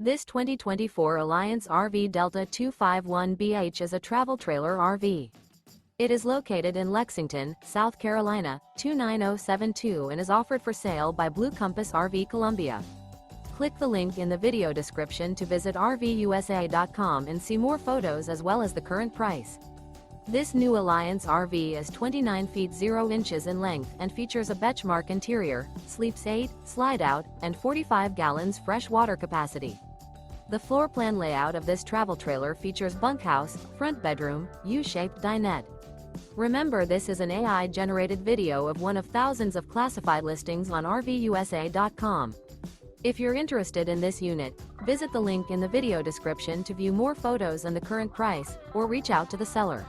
This 2024 Alliance RV Delta 251BH is a travel trailer RV. It is located in Lexington, South Carolina, 29072 and is offered for sale by Blue Compass RV Columbia. Click the link in the video description to visit RVUSA.com and see more photos as well as the current price. This new Alliance RV is 29 feet 0 inches in length and features a Behchmark interior, sleeps 8, slide-out, and 45 gallons fresh water capacity. The floor plan layout of this travel trailer features bunkhouse, front bedroom, U-shaped dinette. Remember, this is an AI-generated video of one of thousands of classified listings on RVUSA.com. If you're interested in this unit, visit the link in the video description to view more photos and the current price, or reach out to the seller.